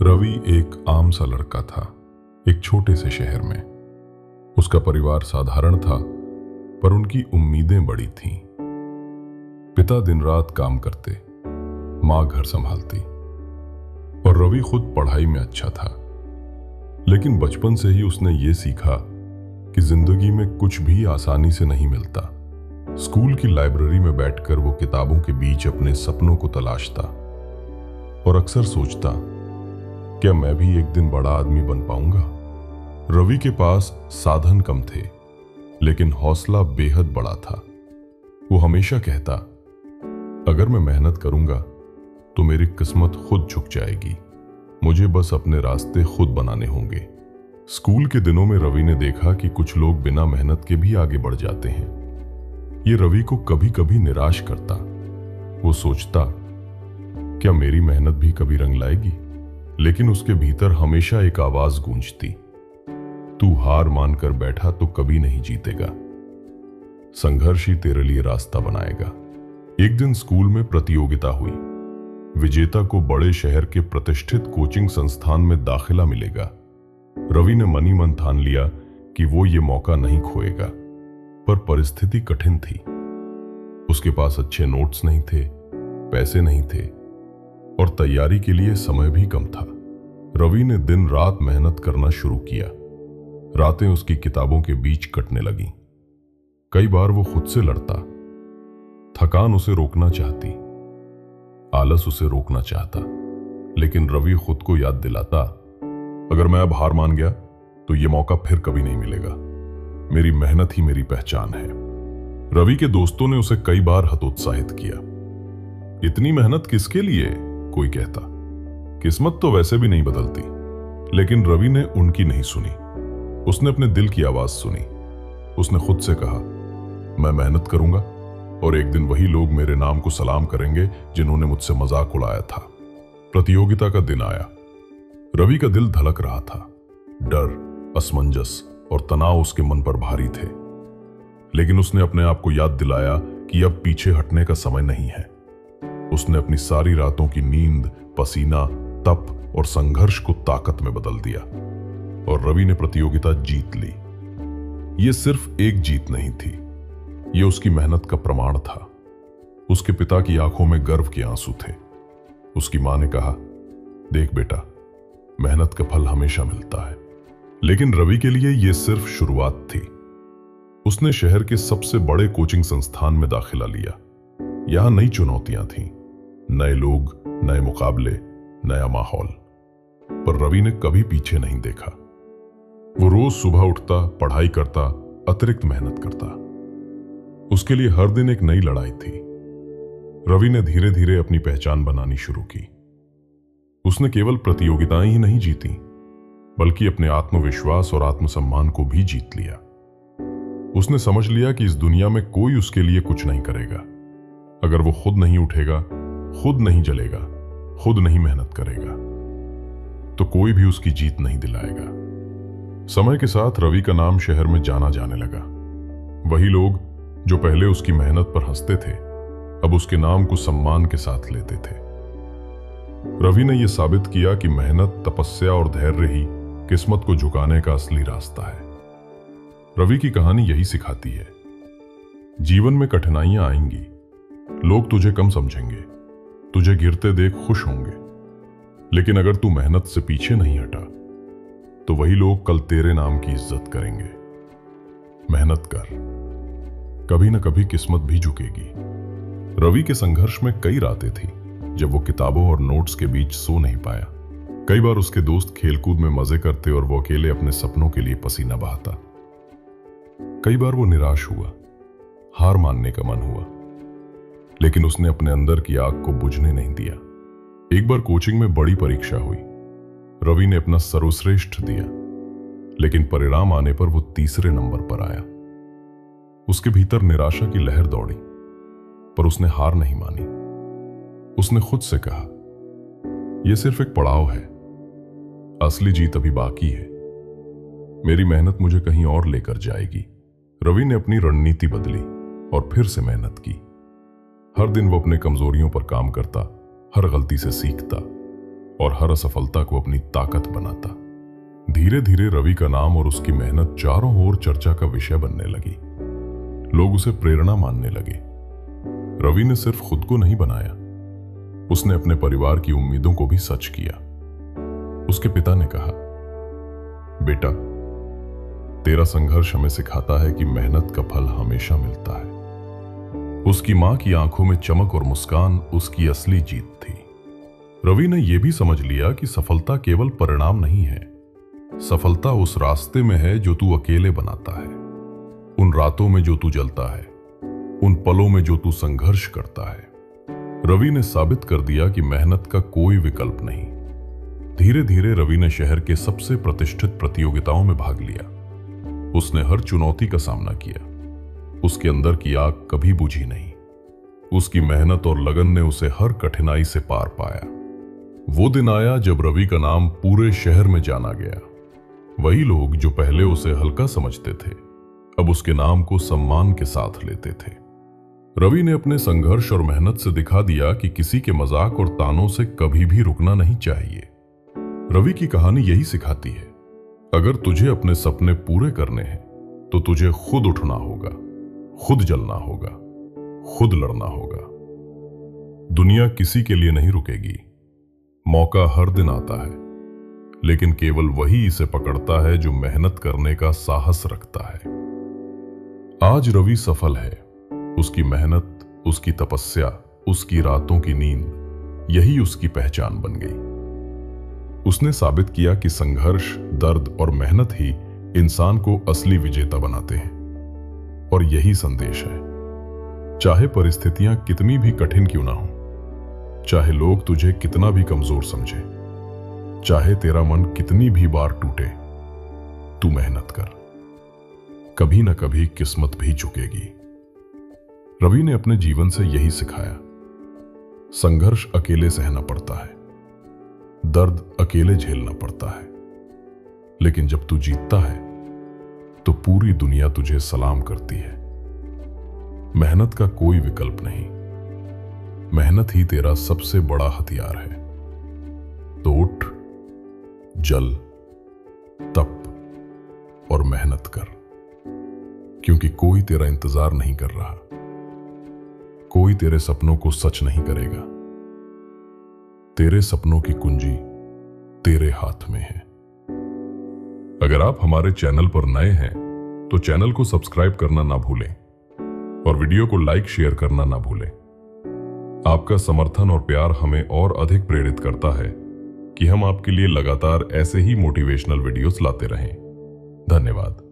रवि एक आम सा लड़का था, एक छोटे से शहर में। उसका परिवार साधारण था, पर उनकी उम्मीदें बड़ी थीं। पिता दिन रात काम करते, माँ घर संभालती और रवि खुद पढ़ाई में अच्छा था। लेकिन बचपन से ही उसने ये सीखा कि जिंदगी में कुछ भी आसानी से नहीं मिलता। स्कूल की लाइब्रेरी में बैठकर वो किताबों के बीच अपने सपनों को तलाशता और अक्सर सोचता, क्या मैं भी एक दिन बड़ा आदमी बन पाऊंगा। रवि के पास साधन कम थे, लेकिन हौसला बेहद बड़ा था। वो हमेशा कहता, अगर मैं मेहनत करूंगा तो मेरी किस्मत खुद झुक जाएगी, मुझे बस अपने रास्ते खुद बनाने होंगे। स्कूल के दिनों में रवि ने देखा कि कुछ लोग बिना मेहनत के भी आगे बढ़ जाते हैं। ये रवि को कभी कभी निराश करता। वो सोचता, क्या मेरी मेहनत भी कभी रंग लाएगी। लेकिन उसके भीतर हमेशा एक आवाज गूंजती, तू हार मानकर बैठा तो कभी नहीं जीतेगा, संघर्ष ही तेरे लिए रास्ता बनाएगा। एक दिन स्कूल में प्रतियोगिता हुई। विजेता को बड़े शहर के प्रतिष्ठित कोचिंग संस्थान में दाखिला मिलेगा। रवि ने मनी मन ठान लिया कि वो ये मौका नहीं खोएगा, पर परिस्थिति कठिन थी। उसके पास अच्छे नोट्स नहीं थे, पैसे नहीं थे और तैयारी के लिए समय भी कम था। रवि ने दिन रात मेहनत करना शुरू किया। रातें उसकी किताबों के बीच कटने लगीं। कई बार वो खुद से लड़ता। थकान उसे रोकना चाहती, आलस उसे रोकना चाहता, लेकिन रवि खुद को याद दिलाता, अगर मैं अब हार मान गया तो ये मौका फिर कभी नहीं मिलेगा। मेरी मेहनत ही मेरी पहचान है। रवि के दोस्तों ने उसे कई बार हतोत्साहित किया। इतनी मेहनत किसके लिए, कोई कहता, किस्मत तो वैसे भी नहीं बदलती। लेकिन रवि ने उनकी नहीं सुनी। उसने अपने दिल की आवाज सुनी। उसने खुद से कहा, मैं मेहनत करूंगा और एक दिन वही लोग मेरे नाम को सलाम करेंगे जिन्होंने मुझसे मजाक उड़ाया था। प्रतियोगिता का दिन आया। रवि का दिल धड़क रहा था। डर, असमंजस और तनाव उसके मन पर भारी थे। लेकिन उसने अपने आप को याद दिलाया कि अब पीछे हटने का समय नहीं है। उसने अपनी सारी रातों की नींद, पसीना, तप और संघर्ष को ताकत में बदल दिया और रवि ने प्रतियोगिता जीत ली। यह सिर्फ एक जीत नहीं थी, यह उसकी मेहनत का प्रमाण था। उसके पिता की आंखों में गर्व के आंसू थे। उसकी मां ने कहा, देख बेटा, मेहनत का फल हमेशा मिलता है। लेकिन रवि के लिए यह सिर्फ शुरुआत थी। उसने शहर के सबसे बड़े कोचिंग संस्थान में दाखिला लिया। यहां नई चुनौतियां थीं, नए लोग, नए मुकाबले, नया माहौल। पर रवि ने कभी पीछे नहीं देखा। वो रोज सुबह उठता, पढ़ाई करता, अतिरिक्त मेहनत करता। उसके लिए हर दिन एक नई लड़ाई थी। रवि ने धीरे धीरे अपनी पहचान बनानी शुरू की। उसने केवल प्रतियोगिताएं ही नहीं जीती, बल्कि अपने आत्मविश्वास और आत्मसम्मान को भी जीत लिया। उसने समझ लिया कि इस दुनिया में कोई उसके लिए कुछ नहीं करेगा। अगर वो खुद नहीं उठेगा, खुद नहीं जलेगा, खुद नहीं मेहनत करेगा, तो कोई भी उसकी जीत नहीं दिलाएगा। समय के साथ रवि का नाम शहर में जाना जाने लगा। वही लोग जो पहले उसकी मेहनत पर हंसते थे, अब उसके नाम को सम्मान के साथ लेते थे। रवि ने यह साबित किया कि मेहनत, तपस्या और धैर्य ही किस्मत को झुकाने का असली रास्ता है। रवि की कहानी यही सिखाती है, जीवन में कठिनाइयां आएंगी, लोग तुझे कम समझेंगे, तुझे गिरते देख खुश होंगे, लेकिन अगर तू मेहनत से पीछे नहीं हटा तो वही लोग कल तेरे नाम की इज्जत करेंगे। मेहनत कर, कभी ना कभी किस्मत भी झुकेगी। रवि के संघर्ष में कई रातें थी जब वो किताबों और नोट्स के बीच सो नहीं पाया। कई बार उसके दोस्त खेलकूद में मजे करते और वो अकेले अपने सपनों के लिए पसीना बहाता। कई बार वो निराश हुआ, हार मानने का मन हुआ, लेकिन उसने अपने अंदर की आग को बुझने नहीं दिया। एक बार कोचिंग में बड़ी परीक्षा हुई। रवि ने अपना सर्वश्रेष्ठ दिया, लेकिन परिणाम आने पर वो तीसरे नंबर पर आया। उसके भीतर निराशा की लहर दौड़ी, पर उसने हार नहीं मानी। उसने खुद से कहा, यह सिर्फ एक पड़ाव है, असली जीत अभी बाकी है। मेरी मेहनत मुझे कहीं और लेकर जाएगी। रवि ने अपनी रणनीति बदली और फिर से मेहनत की। हर दिन वो अपने कमजोरियों पर काम करता, हर गलती से सीखता और हर असफलता को अपनी ताकत बनाता। धीरे धीरे रवि का नाम और उसकी मेहनत चारों ओर चर्चा का विषय बनने लगी। लोग उसे प्रेरणा मानने लगे। रवि ने सिर्फ खुद को नहीं बनाया, उसने अपने परिवार की उम्मीदों को भी सच किया। उसके पिता ने कहा, बेटा, तेरा संघर्ष हमें सिखाता है कि मेहनत का फल हमेशा मिलता है। उसकी मां की आंखों में चमक और मुस्कान उसकी असली जीत थी। रवि ने यह भी समझ लिया कि सफलता केवल परिणाम नहीं है, सफलता उस रास्ते में है जो तू अकेले बनाता है, उन रातों में जो तू जलता है, उन पलों में जो तू संघर्ष करता है। रवि ने साबित कर दिया कि मेहनत का कोई विकल्प नहीं। धीरे धीरे रवि ने शहर के सबसे प्रतिष्ठित प्रतियोगिताओं में भाग लिया। उसने हर चुनौती का सामना किया। उसके अंदर की आग कभी बुझी नहीं। उसकी मेहनत और लगन ने उसे हर कठिनाई से पार पाया। वो दिन आया जब रवि का नाम पूरे शहर में जाना गया। वही लोग जो पहले उसे हल्का समझते थे, अब उसके नाम को सम्मान के साथ लेते थे। रवि ने अपने संघर्ष और मेहनत से दिखा दिया कि किसी के मजाक और तानों से कभी भी रुकना नहीं चाहिए। रवि की कहानी यही सिखाती है, अगर तुझे अपने सपने पूरे करने हैं तो तुझे खुद उठना होगा, खुद जलना होगा, खुद लड़ना होगा। दुनिया किसी के लिए नहीं रुकेगी। मौका हर दिन आता है, लेकिन केवल वही इसे पकड़ता है जो मेहनत करने का साहस रखता है। आज रवि सफल है। उसकी मेहनत, उसकी तपस्या, उसकी रातों की नींद, यही उसकी पहचान बन गई। उसने साबित किया कि संघर्ष, दर्द और मेहनत ही इंसान को असली विजेता बनाते हैं। और यही संदेश है, चाहे परिस्थितियां कितनी भी कठिन क्यों ना हो, चाहे लोग तुझे कितना भी कमजोर समझे, चाहे तेरा मन कितनी भी बार टूटे, तू मेहनत कर, कभी ना कभी किस्मत भी झुकेगी। रवि ने अपने जीवन से यही सिखाया, संघर्ष अकेले सहना पड़ता है, दर्द अकेले झेलना पड़ता है, लेकिन जब तू जीतता है तो पूरी दुनिया तुझे सलाम करती है। मेहनत का कोई विकल्प नहीं, मेहनत ही तेरा सबसे बड़ा हथियार है। तो उठ, जल, तप और मेहनत कर, क्योंकि कोई तेरा इंतजार नहीं कर रहा, कोई तेरे सपनों को सच नहीं करेगा। तेरे सपनों की कुंजी तेरे हाथ में है। अगर आप हमारे चैनल पर नए हैं तो चैनल को सब्सक्राइब करना ना भूलें और वीडियो को लाइक शेयर करना ना भूलें। आपका समर्थन और प्यार हमें और अधिक प्रेरित करता है कि हम आपके लिए लगातार ऐसे ही मोटिवेशनल वीडियोस लाते रहें। धन्यवाद।